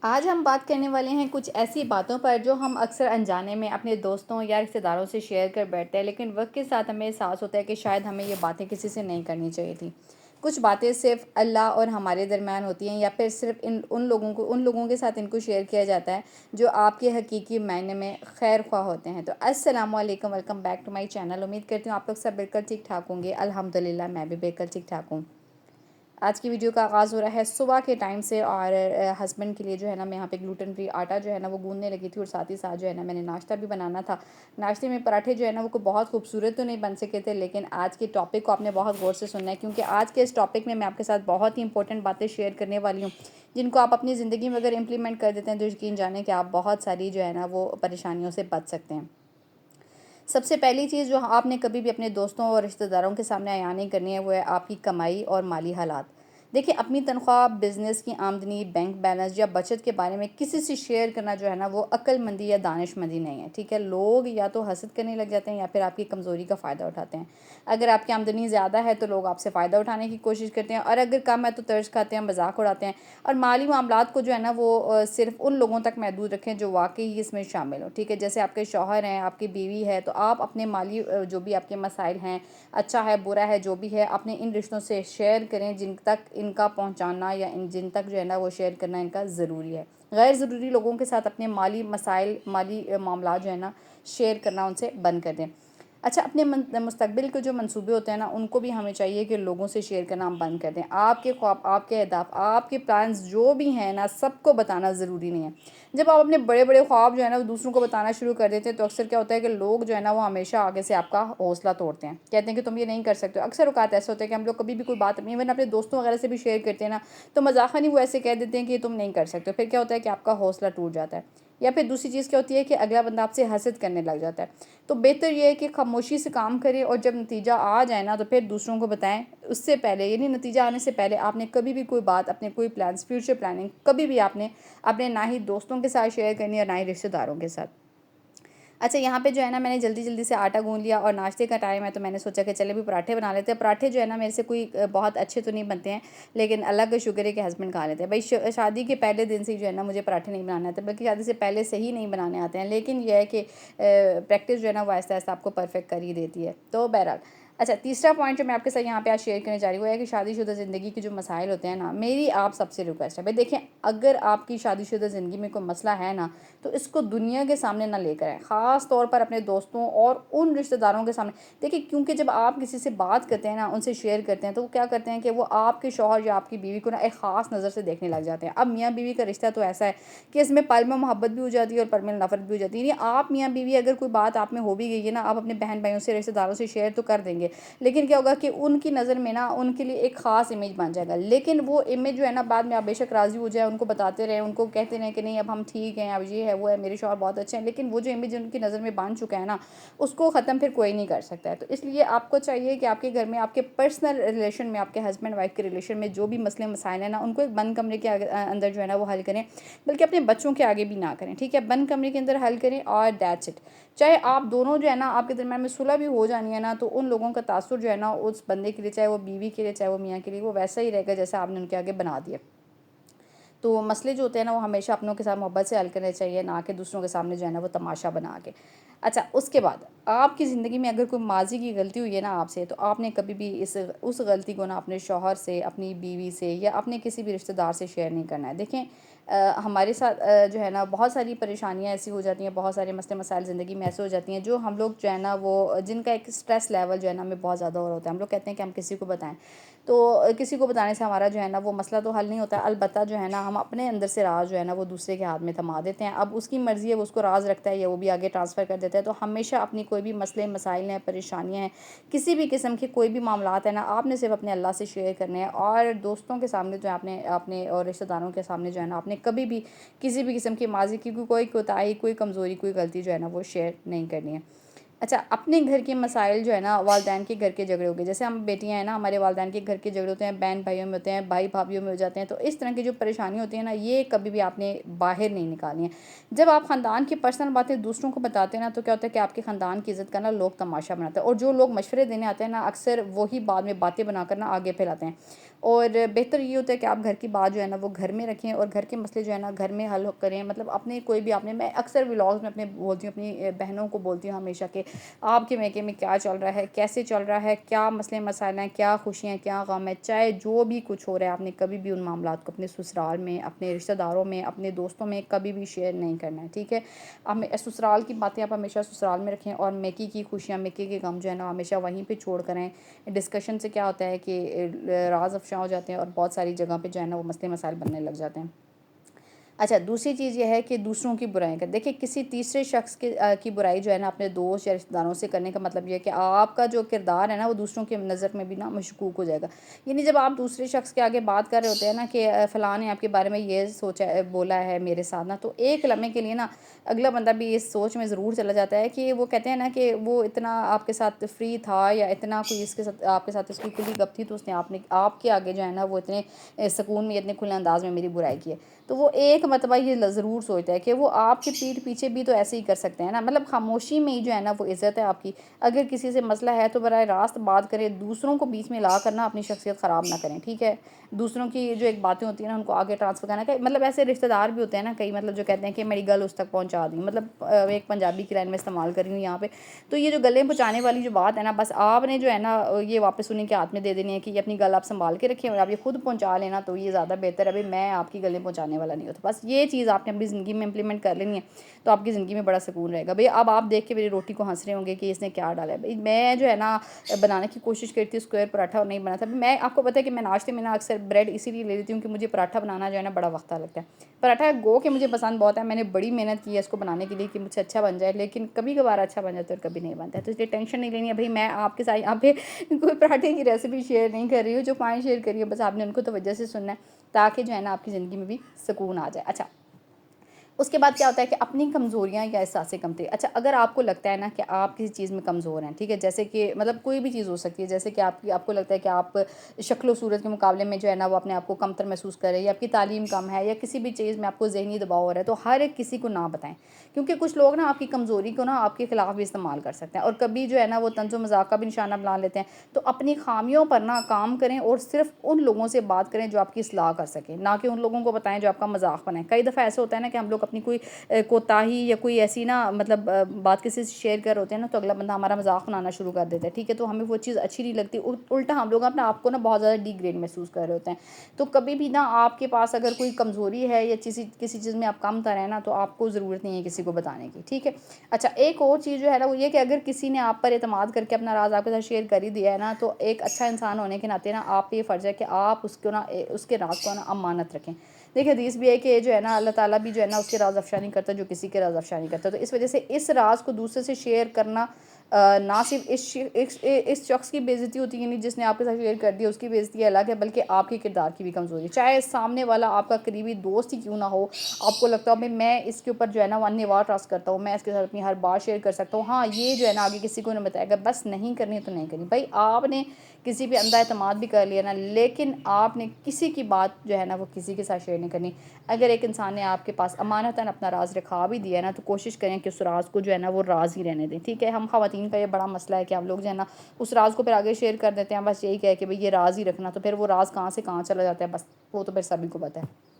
آج ہم بات کرنے والے ہیں کچھ ایسی باتوں پر جو ہم اکثر انجانے میں اپنے دوستوں یا رشتہ داروں سے شیئر کر بیٹھتے ہیں، لیکن وقت کے ساتھ ہمیں احساس ہوتا ہے کہ شاید ہمیں یہ باتیں کسی سے نہیں کرنی چاہیے تھیں۔ کچھ باتیں صرف اللہ اور ہمارے درمیان ہوتی ہیں، یا پھر صرف ان لوگوں کے ساتھ ان کو شیئر کیا جاتا ہے جو آپ کے حقیقی معنی میں خیر خواہ ہوتے ہیں۔ تو السلام علیکم، welcome back to my channel. امید کرتی ہوں آپ لوگ سب بالکل ٹھیک ٹھاک ہوں گے۔ الحمدللہ میں بھی بالکل ٹھیک ٹھاک ہوں۔ آج کی ویڈیو کا آغاز ہو رہا ہے صبح کے ٹائم سے، اور ہسبینڈ کے لیے جو ہے نا میں یہاں پہ گلوٹن فری آٹا جو ہے نا وہ گوندنے لگی تھی، اور ساتھ ہی ساتھ جو ہے نا میں نے ناشتہ بھی بنانا تھا۔ ناشتے میں پراٹھے جو ہے نا وہ کوئی بہت خوبصورت تو نہیں بن سکے تھے، لیکن آج کے ٹاپک کو آپ نے بہت غور سے سننا ہے، کیونکہ آج کے اس ٹاپک میں آپ کے ساتھ بہت ہی امپورٹنٹ باتیں شیئر کرنے والی ہوں، جن کو آپ اپنی زندگی میں اگر امپلیمنٹ کر دیتے ہیں تو یقین جانیں کہ آپ بہت ساری جو ہے نا وہ پریشانیوں سے بچ سکتے ہیں۔ سب سے پہلی چیز جو آپ نے کبھی بھی اپنے دوستوں اور رشتہ داروں کے سامنے عیاں نہیں کرنی ہے، وہ ہے آپ کی کمائی اور مالی حالات۔ دیکھیں، اپنی تنخواہ، بزنس کی آمدنی، بینک بیلنس یا بچت کے بارے میں کسی سے شیئر کرنا جو ہے نا وہ عقل مندی یا دانش مندی نہیں ہے، ٹھیک ہے؟ لوگ یا تو حسد کرنے لگ جاتے ہیں یا پھر آپ کی کمزوری کا فائدہ اٹھاتے ہیں۔ اگر آپ کی آمدنی زیادہ ہے تو لوگ آپ سے فائدہ اٹھانے کی کوشش کرتے ہیں، اور اگر کم ہے تو طرز کھاتے ہیں، مذاق اڑاتے ہیں۔ اور مالی معاملات کو جو ہے نا وہ صرف ان لوگوں تک محدود رکھیں جو واقعی اس میں شامل ہوں، ٹھیک ہے؟ جیسے آپ کے شوہر ہیں، آپ کی بیوی ہے، تو آپ اپنے مالی جو بھی آپ کے مسائل ہیں، اچھا ہے برا ہے جو بھی ہے، اپنے ان رشتوں سے شیئر کریں جن تک ان کا پہنچانا یا جن تک جو ہے نا وہ شیئر کرنا ان کا ضروری ہے۔ غیر ضروری لوگوں کے ساتھ اپنے مالی مسائل، مالی معاملات جو ہے نا شیئر کرنا ان سے بند کر دیں۔ اچھا، اپنے مستقبل کے جو منصوبے ہوتے ہیں نا ان کو بھی ہمیں چاہیے کہ لوگوں سے شیئر کرنا ہم بند کر دیں۔ آپ کے خواب، آپ کے اہداف، آپ کے پلانز جو بھی ہیں نا سب کو بتانا ضروری نہیں ہے۔ جب آپ اپنے بڑے بڑے خواب جو ہے نا وہ دوسروں کو بتانا شروع کر دیتے ہیں تو اکثر کیا ہوتا ہے کہ لوگ جو ہے نا وہ ہمیشہ آگے سے آپ کا حوصلہ توڑتے ہیں، کہتے ہیں کہ تم یہ نہیں کر سکتے ہو۔ اکثر اوقات ایسا ہوتا ہے کہ ہم لوگ کبھی بھی کوئی بات ایون اپنے دوستوں وغیرہ سے بھی شیئر کرتے ہیں نا تو مذاقاً ہی وہ ایسے کہہ دیتے ہیں کہ یہ تم نہیں کر سکتے ہو، پھر کیا ہوتا ہے کہ آپ کا حوصلہ ٹوٹ جاتا ہے۔ یا پھر دوسری چیز کیا ہوتی ہے کہ اگلا بندہ آپ سے حسد کرنے لگ جاتا ہے۔ تو بہتر یہ ہے کہ خاموشی سے کام کریں، اور جب نتیجہ آ جائے نا تو پھر دوسروں کو بتائیں۔ اس سے پہلے، یعنی نتیجہ آنے سے پہلے آپ نے کبھی بھی کوئی بات، اپنے کوئی پلانس، فیوچر پلاننگ کبھی بھی آپ نے اپنے نہ ہی دوستوں کے ساتھ شیئر کرنی ہے اور نہ ہی رشتہ داروں کے ساتھ۔ اچھا، یہاں پہ جو ہے نا میں نے جلدی جلدی سے آٹا گوندھ لیا، اور ناشتے کا ٹائم ہے تو میں نے سوچا کہ چلے بھی پراٹھے بنا لیتے ہیں۔ پراٹھے جو ہے نا میرے سے کوئی بہت اچھے تو نہیں بنتے ہیں، لیکن اللہ کا شکر ہے کہ ہسبینڈ کھا لیتے ہیں۔ بھائی شادی کے پہلے دن سے جو ہے نا مجھے پراٹھے نہیں بنانے آتے، بلکہ شادی سے پہلے سے ہی نہیں بنانے آتے ہیں، لیکن یہ ہے کہ پریکٹس جو ہے نا وہ آہستہ آہستہ آپ کو پرفیکٹ کر ہی دیتی ہے۔ تو بہرحال، اچھا، تیسرا پوائنٹ جو میں آپ کے ساتھ یہاں پہ آج شیئر کرنے جا رہی ہوں وہ ہے کہ شادی شدہ زندگی کے جو مسائل ہوتے ہیں نا، میری آپ سب سے ریکویسٹ ہے، بھائی دیکھیں، اگر آپ کی شادی شدہ زندگی میں کوئی مسئلہ ہے نا تو اس کو دنیا کے سامنے نہ لے کر آئیں، خاص طور پر اپنے دوستوں اور ان رشتہ داروں کے سامنے۔ دیکھیں، کیونکہ جب آپ کسی سے بات کرتے ہیں نا، ان سے شیئر کرتے ہیں، تو وہ کیا کرتے ہیں کہ وہ آپ کے شوہر یا آپ کی بیوی کو نا ایک خاص نظر سے دیکھنے لگ جاتے ہیں۔ اب میاں بیوی کا رشتہ تو ایسا ہے کہ اس میں پل میں محبت بھی ہو جاتی ہے اور پل میں نفرت بھی ہو جاتی ہے، یعنی آپ میاں بیوی اگر کوئی بات آپ میں ہو بھی گئی ہے نا، آپ اپنے بہن بھائیوں سے، رشتہ داروں سے شیئر تو کر دیں گے، لیکن کیا ہوگا کہ ان کی نظر میں نا ان کے لیے ایک خاص امیج بن جائے گا، لیکن وہ امیج جو ہے نا بعد میں آپ بے شک راضی ہو جائے، ان کو بتاتے رہیں، ان کو کہتے رہیں کہ نہیں اب ہم ٹھیک ہیں، اب یہ ہے وہ ہے، میرے شوہر بہت اچھے ہیں، لیکن وہ جو امیج ان کی نظر میں بن چکا ہے نا اس کو ختم پھر کوئی نہیں کر سکتا ہے۔ تو اس لیے آپ کو چاہیے کہ آپ کے گھر میں، آپ کے پرسنل ریلیشن میں، آپ کے ہسبینڈ وائف کے ریلیشن میں جو بھی مسئلے مسائل ہیں نا ان کو ایک بند کمرے کے اندر جو ہے نا وہ حل کریں، بلکہ اپنے بچوں کے آگے بھی نہ کریں، ٹھیک ہے؟ بند کمرے کے اندر حل کریں، اور دیٹس اٹ۔ چاہے آپ دونوں جو ہے نا آپ کے درمیان میں صلح بھی ہو جانی ہے نا تو ان لوگوں کا تاثر جو ہے نا اس بندے کے لیے، چاہے وہ بیوی کے لیے، چاہے وہ میاں کے لیے، وہ ویسا ہی رہے گا جیسا آپ نے ان کے آگے بنا دیا۔ تو مسئلے جو ہوتے ہیں نا وہ ہمیشہ اپنوں کے ساتھ محبت سے حل کرنے چاہیے، نہ کہ دوسروں کے سامنے جو ہے نا وہ تماشا بنا کے۔ اچھا، اس کے بعد آپ کی زندگی میں اگر کوئی ماضی کی غلطی ہوئی ہے نا آپ سے، تو آپ نے کبھی بھی اس غلطی کو نا اپنے شوہر سے، اپنی بیوی سے یا اپنے کسی بھی رشتہ دار سے شیئر نہیں کرنا ہے۔ دیکھیں، ہمارے ساتھ جو ہے نا بہت ساری پریشانیاں ایسی ہو جاتی ہیں، بہت سارے مسئلے مسائل زندگی میں ایسے ہو جاتی ہیں جو ہم لوگ جو ہے نا وہ جن کا ایک سٹریس لیول جو ہے نا ہمیں بہت زیادہ ہو رہا ہوتا ہے، ہم لوگ کہتے ہیں کہ ہم کسی کو بتائیں، تو کسی کو بتانے سے ہمارا جو ہے نا وہ مسئلہ تو حل نہیں ہوتا، البتہ جو ہے نا ہم اپنے اندر سے راز جو ہے نا وہ دوسرے کے ہاتھ میں تھما دیتے ہیں۔ اب اس کی مرضی ہے، وہ اس کو راز رکھتا ہے یا وہ بھی آگے ٹرانسفر کر دیتا ہے۔ تو ہمیشہ اپنی کوئی بھی مسئلے مسائل ہیں، پریشانیاں ہیں، کسی بھی قسم کے کوئی بھی معاملات ہیں نا، آپ نے صرف اپنے اللہ سے شیئر کرنے ہیں، اور دوستوں کے سامنے جو ہے اپنے اور رشتہ داروں کے سامنے جو ہے نا آپ نے کبھی بھی کسی بھی قسم کی ماضی کی کوئی کوتاہی، کوئی کمزوری، کوئی غلطی جو ہے نا وہ شیئر نہیں کرنی ہے۔ اچھا، اپنے گھر کے مسائل جو ہے نا والدین کے گھر کے جھگڑے ہو گئے، جیسے ہم بیٹیاں ہیں نا، ہمارے والدین کے گھر کے جھگڑے ہوتے ہیں، بہن بھائیوں میں ہوتے ہیں، بھائی بھابھیوں میں ہو جاتے ہیں، تو اس طرح کی جو پریشانی ہوتی ہے نا یہ کبھی بھی آپ نے باہر نہیں نکالنی ہے۔ جب آپ خاندان کی پرسنل باتیں دوسروں کو بتاتے ہیں نا تو کیا ہوتا ہے کہ آپ کے خاندان کی عزت کا نا لوگ تماشا بناتے ہیں، اور جو لوگ مشورے دینے آتے ہیں نا اکثر وہی بعد میں باتیں بنا کر نا آگے پھیلاتے ہیں۔ اور بہتر یہ ہوتا ہے کہ آپ گھر کی بات جو ہے نا وہ گھر میں رکھیں اور گھر کے مسئلے جو ہے نا گھر میں حل کریں. مطلب اپنے کوئی بھی میں اکثر ولاگز میں اپنے بولتی ہوں اپنی بہنوں کو بولتی ہوں ہمیشہ کہ آپ کے میکے میں کیا چل رہا ہے, کیسے چل رہا ہے, کیا مسئلے مسائل ہیں, کیا خوشیاں کیا غم ہے, چاہے جو بھی کچھ ہو رہا ہے آپ نے کبھی بھی ان معاملات کو اپنے سسرال میں, اپنے رشتہ داروں میں, اپنے دوستوں میں کبھی بھی شیئر نہیں کرنا ہے, ٹھیک ہے. سسرال کی باتیں آپ ہمیشہ سسرال میں رکھیں اور میکی کی خوشیاں, میکی کے غم جو ہے نا ہمیشہ وہیں پہ چھوڑ کریں. ڈسکشن سے کیا ہوتا ہے کہ راز افشاں ہو جاتے ہیں اور بہت ساری جگہ پہ جو ہے نا وہ مسئلے مسائل بننے لگ جاتے ہیں. اچھا, دوسری چیز یہ ہے کہ دوسروں کی برائی کر دیکھیں, کسی تیسرے شخص کی برائی جو ہے نا اپنے دوست یا رشتہ داروں سے کرنے کا مطلب یہ ہے کہ آپ کا جو کردار ہے نا وہ دوسروں کی نظر میں بھی نا مشکوک ہو جائے گا. یعنی جب آپ دوسرے شخص کے آگے بات کر رہے ہوتے ہیں نا کہ فلاں نے آپ کے بارے میں یہ سوچا بولا ہے میرے ساتھ نا, تو ایک لمحے کے لیے نا اگلا بندہ بھی اس سوچ میں ضرور چلا جاتا ہے کہ وہ کہتے ہیں نا کہ وہ اتنا آپ کے ساتھ فری تھا یا اتنا کوئی اس کے ساتھ آپ کے ساتھ اس کی کھلی گپ تھی تو اس نے آپ کے آگے جو ہے نا وہ اتنے سکون میں اتنے کھلے انداز میں میری برائی کی ہے. تو وہ ایک مرتبہ یہ ضرور سوچتا ہے کہ وہ آپ کے پیٹھ پیچھے بھی تو ایسے ہی کر سکتے ہیں نا. مطلب خاموشی میں ہی جو ہے نا وہ عزت ہے آپ کی. اگر کسی سے مسئلہ ہے تو براہ راست بات کریں, دوسروں کو بیچ میں لا کرنا اپنی شخصیت خراب نہ کریں, ٹھیک ہے. دوسروں کی جو ایک باتیں ہوتی ہیں نا ان کو آگے ٹرانسفر کرنا کہ مطلب ایسے رشتہ دار بھی ہوتے ہیں نا کئی, مطلب جو کہتے ہیں کہ میری گل اس تک پہنچا دی, مطلب ایک پنجابی کی لائن میں استعمال کر رہی ہوں یہاں پہ. تو یہ جو گلے پہنچانے والی جو بات ہے نا, بس آپ نے جو ہے نا یہ واپس انہیں کے ہاتھ میں دے دینی ہے کہ یہ اپنی گل آپ سنبھال کے رکھیں اور آپ یہ خود پہنچا لینا تو یہ زیادہ بہتر ہے. ابھی میں آپ کی گلیں پہنچانے والا نہیں ہوتا. بس یہ چیز آپ نے اپنی زندگی میں امپلیمنٹ کر لینی ہے تو آپ کی زندگی میں بڑا سکون رہے گا. بھئی اب آپ دیکھ کے میری روٹی کو ہنس رہے ہوں گے کہ اس نے کیا ڈالا ہے. بھئی میں جو ہے نا بنانے کی کوشش کرتی ہوں اسکوائر پراٹھا, اور نہیں بنا تھا. میں آپ کو پتہ ہے کہ میں ناشتے میں نا اکثر بریڈ اسی لیے لے لیتی ہوں کہ مجھے پراٹھا بنانا جو ہے نا بڑا وقت لگتا ہے. پراٹھا گو کہ مجھے پسند بہت ہے, میں نے بڑی محنت کی ہے اس کو بنانے کے لیے کہ مجھ سے اچھا بن جائے, لیکن کبھی کبھار اچھا بن جاتا ہے اور کبھی نہیں بنتا ہے. تو اس لیے ٹینشن نہیں لینی ہے. بھئی میں آپ کے ساتھ یہاں پہ کوئی پراٹھے کی ریسیپی شیئر نہیں کر رہی ہوں, جو پوائنٹ شیئر کری ہے بس آپ نے ان کو توجہ سے سننا ہے تاکہ جو ہے نا آپ کی زندگی میں بھی سکون آ جائے. اچھا, اس کے بعد کیا ہوتا ہے کہ اپنی کمزوریاں یا احساس کمتری. اچھا, اگر آپ کو لگتا ہے نا کہ آپ کسی چیز میں کمزور ہیں, ٹھیک ہے, جیسے کہ مطلب کوئی بھی چیز ہو سکتی ہے, جیسے کہ آپ کو لگتا ہے کہ آپ شکل و صورت کے مقابلے میں جو ہے نا وہ اپنے آپ کو کمتر محسوس کرے, یا آپ کی تعلیم کم ہے, یا کسی بھی چیز میں آپ کو ذہنی دباؤ ہو رہا ہے, تو ہر ایک کسی کو نہ بتائیں. کیونکہ کچھ لوگ نا آپ کی کمزوری کو نا آپ کے خلاف بھی استعمال کر سکتے ہیں, اور کبھی جو ہے نا وہ طنز و مذاق کا بھی نشانہ بنا لیتے ہیں. تو اپنی خامیوں پر نا کام کریں اور صرف ان لوگوں سے بات کریں جو آپ کی اصلاح کر سکیں, نہ کہ ان لوگوں کو بتائیں جو آپ کا مذاق بنائیں. کئی دفعہ ایسا ہوتا ہے نا کہ ہم لوگ اپنی کوئی کوتاہی یا کوئی ایسی نا مطلب بات کسی سے شیئر کر ہوتے ہیں نا, تو اگلا بندہ ہمارا مذاق بنانا شروع کر دیتا ہے, ٹھیک ہے. تو ہمیں وہ چیز اچھی نہیں لگتی, الٹا ہم لوگ اپنا آپ کو نا بہت زیادہ ڈی گریڈ محسوس کر رہے ہوتے ہیں. تو کبھی بھی نا آپ کے پاس اگر کوئی کمزوری ہے یا کسی چیز میں آپ کم تر ہیں نا, تو آپ کو ضرورت نہیں ہے کسی کو بتانے کی, ٹھیک ہے. اچھا, ایک اور چیز جو ہے نا وہ یہ کہ اگر کسی نے آپ پر اعتماد کر کے اپنا راز آپ کے ساتھ شیئر کر ہی دیا ہے نا, تو ایک اچھا انسان ہونے کے ناطے نا آپ پہ یہ فرض ہے کہ آپ اس کے راز کو نا امانت رکھیں. دیکھیں, حدیث بھی ہے کہ جو ہے نا اللہ تعالیٰ بھی جو ہے نا اس کے راز افشا نہیں کرتا جو کسی کے راز افشا نہیں کرتا. تو اس وجہ سے اس راز کو دوسرے سے شیئر کرنا نہ صرف اس شخص کی بے عزتی ہوتی ہے, یعنی جس نے آپ کے ساتھ شیئر کر دیا اس کی بے عزتی الگ ہے, بلکہ آپ کے کردار کی بھی کمزوری ہے. چاہے سامنے والا آپ کا قریبی دوست ہی کیوں نہ ہو, آپ کو لگتا ہو بھائی میں اس کے اوپر جو ہے نا ون وار ٹرسٹ کرتا ہوں, میں اس کے ساتھ اپنی ہر بات شیئر کر سکتا ہوں, ہاں یہ جو ہے نا آگے کسی کو نہیں بتائے گا, بس نہیں کرنی تو نہیں کرنی. بھائی آپ نے کسی پہ اندھا اعتماد بھی کر لیا نا, لیکن آپ نے کسی کی بات جو ہے نا وہ کسی کے ساتھ شیئر نہیں کرنی. اگر ایک انسان نے آپ کے پاس امانتاً اپنا راز رکھا بھی دیا ہے نا, تو کوشش کریں کہ اس راز کو جو ہے نا وہ راز ہی رہنے دیں, ٹھیک ہے. ہم خواتین کا یہ بڑا مسئلہ ہے کہ ہم لوگ جو ہے نا اس راز کو پھر آگے شیئر کر دیتے ہیں, بس یہی کہہ کہ بھئی یہ راز ہی رکھنا, تو پھر وہ راز کہاں سے کہاں چلا جاتا ہے, بس وہ تو پھر سبھی کو پتہ ہے.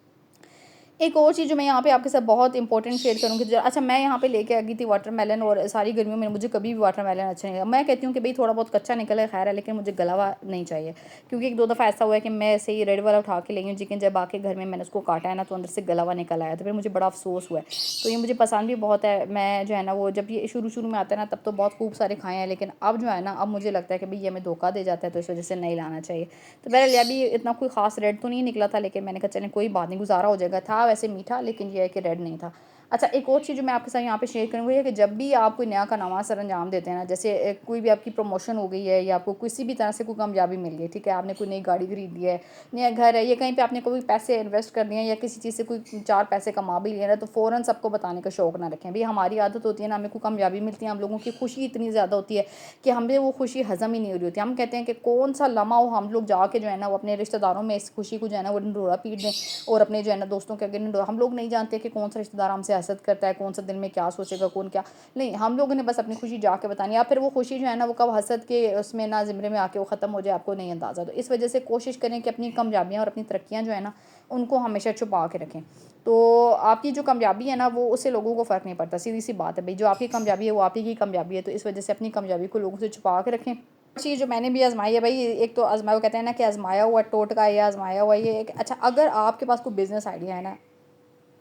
ایک اور چیز جو میں یہاں پہ آپ کے ساتھ بہت امپورٹنٹ شیئر کروں گی. اچھا, میں یہاں پہ لے کے آ گئی تھی واٹر میلن, اور ساری گرمیوں میں مجھے کبھی بھی واٹر میلن اچھا نہیں لگا. میں کہتی ہوں کہ بھئی تھوڑا بہت کچا نکلے خیر ہے, لیکن مجھے گلا ہوا نہیں چاہیے. کیونکہ ایک دو دفعہ ایسا ہوا ہے کہ میں ایسے ہی ریڈ والا اٹھا کے لئی ہوں چکن, جب آ کے گھر میں نے اس کو کاٹا ہے نا تو اندر سے گلا ہوا نکل آیا, تو پھر مجھے بڑا افسوس ہوا ہے. تو یہ مجھے پسند بھی بہت ہے. میں جو ہے نا وہ جب یہ شروع میں آتا ہے نا تب تو بہت خوب سارے کھائے ہیں, لیکن اب جو ہے نا اب مجھے لگتا ہے کہ بھئی یہ ہمیں دھوکہ دے جاتا ہے, تو اس وجہ سے نہیں لانا چاہیے. تو بہرحال یہ بھی اتنا کوئی خاص ریڈ تو نہیں نکلا تھا, لیکن میں نے کہا چلیں کوئی بات نہیں, گزارا ہو جائے گا. تھا ویسے میٹھا, لیکن یہ ہے کہ ریڈ نہیں تھا. اچھا, ایک اور چیز جو میں آپ کے ساتھ یہاں پہ شیئر کروں گی ہے کہ جب بھی آپ کوئی نیا کا نواں سر انجام دیتے ہیں نا, جیسے کوئی بھی آپ کی پروموشن ہو گئی ہے یا آپ کو کسی بھی طرح سے کوئی کامیابی مل گئی, ٹھیک ہے, آپ نے کوئی نئی گاڑی خرید لی ہے, نیا گھر ہے, یا کہیں پہ آپ نے کوئی پیسے انویسٹ کر دیے ہیں, یا کسی چیز سے کوئی چار پیسے کما بھی لیے نا, تو فوراً سب کو بتانے کا شوق نہ رکھیں. بھئی ہماری عادت ہوتی ہے نا, ہمیں کوئی کامیابی ملتی ہے, ہم لوگوں کی خوشی اتنی زیادہ ہوتی ہے کہ ہمیں وہ خوشی ہضم ہی نہیں ہو رہی ہوتی. ہم کہتے ہیں کہ کون سا لمحہ ہو ہم لوگ جا کے جو ہے نا وہ اپنے رشتہ داروں میں اس خوشی کو جو ہے نا وہ ڈنڈورا پیٹ دیں, اور اپنے جو ہے نا دوستوں کے آگے ڈنڈورا. ہم لوگ نہیں جانتے کہ کون سا رشتہ دار ہم سے حسد کرتا ہے، کون سا دل میں کیا سوچے گا، کون کیا نہیں. ہم لوگوں نے بس اپنی خوشی جا کے بتانی ہے. پھر وہ خوشی جو ہے نا وہ کب حسد کے اس میں نا زمرے میں آ کے وہ ختم ہو جائے آپ کو نہیں اندازہ. تو اس وجہ سے کوشش کریں کہ اپنی کامیابیاں اور اپنی ترقیاں جو ہے نا ان کو ہمیشہ چھپا کے رکھیں. تو آپ کی جو کامیابی ہے نا وہ اس سے لوگوں کو فرق نہیں پڑتا. سیدھی سی بات ہے بھائی، جو آپ کی کامیابی ہے وہ آپ ہی کی کامیابی ہے. تو اس وجہ سے اپنی کامیابی کو لوگوں سے چھپا کے رکھیں. چیز جو میں نے بھی آزمائی ہے بھائی، ایک تو آزمایا کہتے ہیں نا کہ آزمایا ہوا ٹوٹکا یا آزمایا ہوا یہ ایک اچھا. اگر آپ کے پاس کوئی بزنس آئیڈیا ہے نا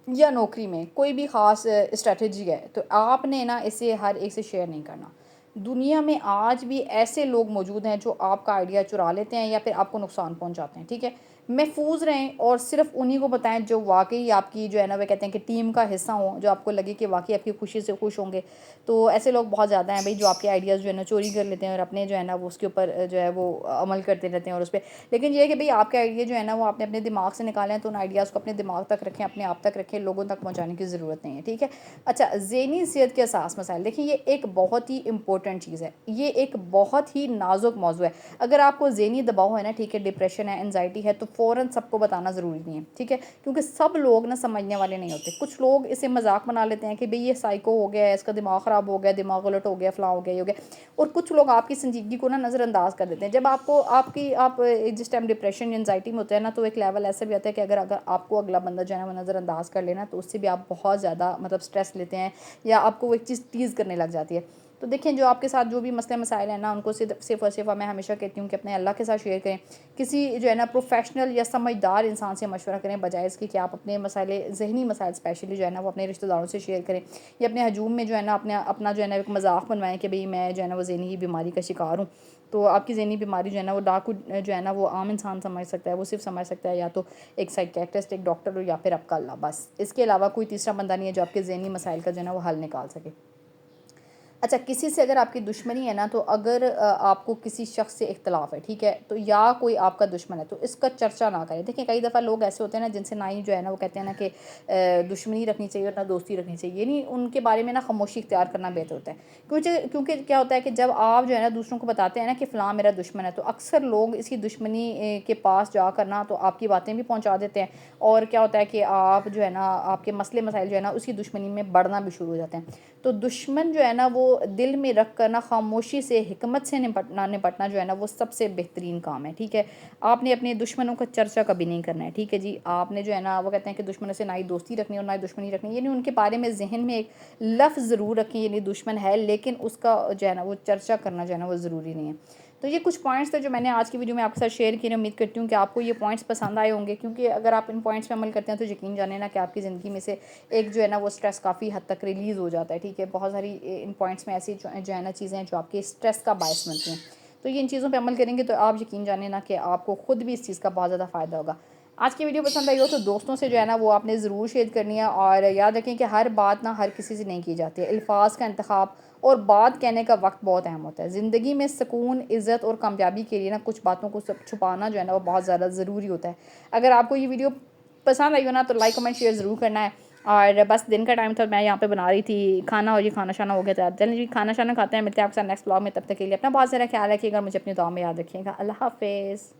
یا نوکری میں کوئی بھی خاص اسٹریٹجی ہے تو آپ نے نا اسے ہر ایک سے شیئر نہیں کرنا. دنیا میں آج بھی ایسے لوگ موجود ہیں جو آپ کا آئیڈیا چرا لیتے ہیں یا پھر آپ کو نقصان پہنچاتے ہیں. ٹھیک ہے، محفوظ رہیں اور صرف انہی کو بتائیں جو واقعی آپ کی جو ہے نا وہ کہتے ہیں کہ ٹیم کا حصہ ہوں، جو آپ کو لگے کہ واقعی آپ کی خوشی سے خوش ہوں گے. تو ایسے لوگ بہت زیادہ ہیں بھائی جو آپ کے آئیڈیاز جو ہے نا چوری کر لیتے ہیں اور اپنے جو ہے نا وہ اس کے اوپر جو ہے وہ عمل کرتے رہتے ہیں اور اس پہ. لیکن یہ ہے کہ بھئی آپ کے آئیڈیا جو ہے نا وہ آپ نے اپنے دماغ سے نکالے ہیں تو ان آئیڈیاز کو اپنے دماغ تک رکھیں، اپنے آپ تک رکھیں، لوگوں تک پہنچانے کی ضرورت نہیں ہے. ٹھیک ہے. اچھا، ذہنی صحت کے اساس مسائل دیکھیں یہ ایک بہت ہی امپورٹنٹ چیز ہے، یہ ایک بہت ہی نازک موضوع ہے. اگر آپ کو ذہنی دباؤ ہے نا، ٹھیک ہے، ڈپریشن ہے، انزائٹی ہے، تو فوراً سب کو بتانا ضروری نہیں ہے. ٹھیک ہے، کیونکہ سب لوگ نا سمجھنے والے نہیں ہوتے. کچھ لوگ اسے مذاق بنا لیتے ہیں کہ بھئی یہ سائیکو ہو گیا ہے، اس کا دماغ خراب ہو گیا، دماغ الٹ ہو گیا، فلاں ہو گیا، یہ ہو گیا. اور کچھ لوگ آپ کی سنجیدگی کو نا نظر انداز کر دیتے ہیں. جب آپ جس ٹائم ڈپریشن یا انزائٹی میں ہوتے ہیں نا تو ایک لیول ایسا بھی ہوتا ہے کہ اگر آپ کو اگلا بندہ جو ہے نا وہ نظر انداز کر لینا تو اس سے بھی آپ بہت زیادہ مطلب سٹریس لیتے ہیں یا آپ کو وہ ایک چیز ٹیز کرنے لگ جاتی ہے. تو دیکھیں جو آپ کے ساتھ جو بھی مسئلے مسائل ہیں نا ان کو صرف اور صرف میں ہمیشہ کہتی ہوں کہ اپنے اللہ کے ساتھ شیئر کریں. کسی جو ہے نا پروفیشنل یا سمجھدار انسان سے مشورہ کریں بجائے اس کی کہ آپ اپنے مسائل، ذہنی مسائل اسپیشلی جو ہے نا وہ اپنے رشتہ داروں سے شیئر کریں یا اپنے ہجوم میں جو ہے نا اپنا جو ہے نا ایک مذاق بنوائیں کہ بھئی میں جو ہے نا وہ ذہنی بیماری کا شکار ہوں. تو آپ کی ذہنی بیماری جو ہے نا وہ ڈاکو جو ہے نا وہ عام انسان سمجھ سکتا ہے، وہ صرف سمجھ سکتا ہے یا تو ایک سائیکیٹرسٹ، ایک ڈاکٹر ہو یا پھر آپ کا اللہ. بس اس کے علاوہ کوئی تیسرا بندہ نہیں ہے جو آپ کے ذہنی مسائل کا جو ہے نا وہ حل نکال سکے. اچھا، کسی سے اگر آپ کی دشمنی ہے نا تو اگر آپ کو کسی شخص سے اختلاف ہے، ٹھیک ہے، تو یا کوئی آپ کا دشمن ہے تو اس کا چرچا نہ کریں. دیکھیں کئی دفعہ لوگ ایسے ہوتے ہیں نا جن سے نہ ہی جو ہے نا وہ کہتے ہیں نا کہ دشمنی رکھنی چاہیے اور نہ دوستی رکھنی چاہیے. نہیں، ان کے بارے میں نا خاموشی اختیار کرنا بہتر ہوتا ہے. کیونکہ کیا ہوتا ہے کہ جب آپ جو ہے نا دوسروں کو بتاتے ہیں نا کہ فلاں میرا دشمن ہے تو اکثر لوگ اس کی دشمنی کے پاس جا کر نا تو آپ کی باتیں بھی پہنچا دیتے ہیں اور کیا ہوتا ہے کہ آپ جو ہے نا آپ کے مسئلے مسائل جو ہے نا اسی دشمنی میں بڑھنا بھی شروع ہو جاتے ہیں. تو دشمن جو ہے نا وہ دل میں رکھ کر نا خاموشی سے حکمت سے نپٹنا جو ہے نا وہ سب سے بہترین کام ہے. ٹھیک ہے، آپ نے اپنے دشمنوں کا چرچا کبھی نہیں کرنا ہے. ٹھیک ہے جی، آپ نے جو ہے نا وہ کہتے ہیں کہ دشمنوں سے نہ ہی دوستی رکھنی اور نہ ہی دشمنی رکھنی، یعنی ان کے بارے میں ذہن میں ایک لفظ ضرور رکھیں یعنی دشمن ہے، لیکن اس کا جو ہے نا وہ چرچا کرنا جو ہے نا وہ ضروری نہیں ہے. تو یہ کچھ پوائنٹس تھے جو میں نے آج کی ویڈیو میں آپ کے ساتھ شیئر کیے. امید کرتی ہوں کہ آپ کو یہ پوائنٹس پسند آئے ہوں گے، کیونکہ اگر آپ ان پوائنٹس پہ عمل کرتے ہیں تو یقین جانیں نا کہ آپ کی زندگی میں سے ایک جو ہے نا وہ سٹریس کافی حد تک ریلیز ہو جاتا ہے. ٹھیک ہے، بہت ساری ان پوائنٹس میں ایسی جو ہے نا چیزیں ہیں جو آپ کے سٹریس کا باعث بنتی ہیں. تو یہ ان چیزوں پہ عمل کریں گے تو آپ یقین جانیں نا کہ آپ کو خود بھی اس چیز کا بہت زیادہ فائدہ ہوگا. آج کی ویڈیو پسند آئی ہو تو دوستوں سے جو ہے نا وہ آپ نے ضرور شیئر کرنی ہے. اور یاد رکھیں کہ ہر بات نا ہر کسی سے نہیں کی جاتی ہے. الفاظ کا انتخاب اور بات کہنے کا وقت بہت اہم ہوتا ہے. زندگی میں سکون، عزت اور کامیابی کے لیے نا کچھ باتوں کو چھپانا جو ہے نا وہ بہت زیادہ ضروری ہوتا ہے. اگر آپ کو یہ ویڈیو پسند آئی ہو نا تو لائک کمنٹ شیئر ضرور کرنا ہے. اور بس دن کا ٹائم تھا، میں یہاں پہ بنا رہی تھی کھانا اور یہ کھانا شانا ہو گیا تھا. چلیے جی کھانا شانا کھاتے ہیں، ملتے ہیں آپ کے ساتھ نیکسٹ بلاگ میں. تب تک کے لیے اپنا بہت زیادہ خیال رکھیے گا، مجھے اپنی دعا میں یاد رکھیے گا. اللہ حافظ.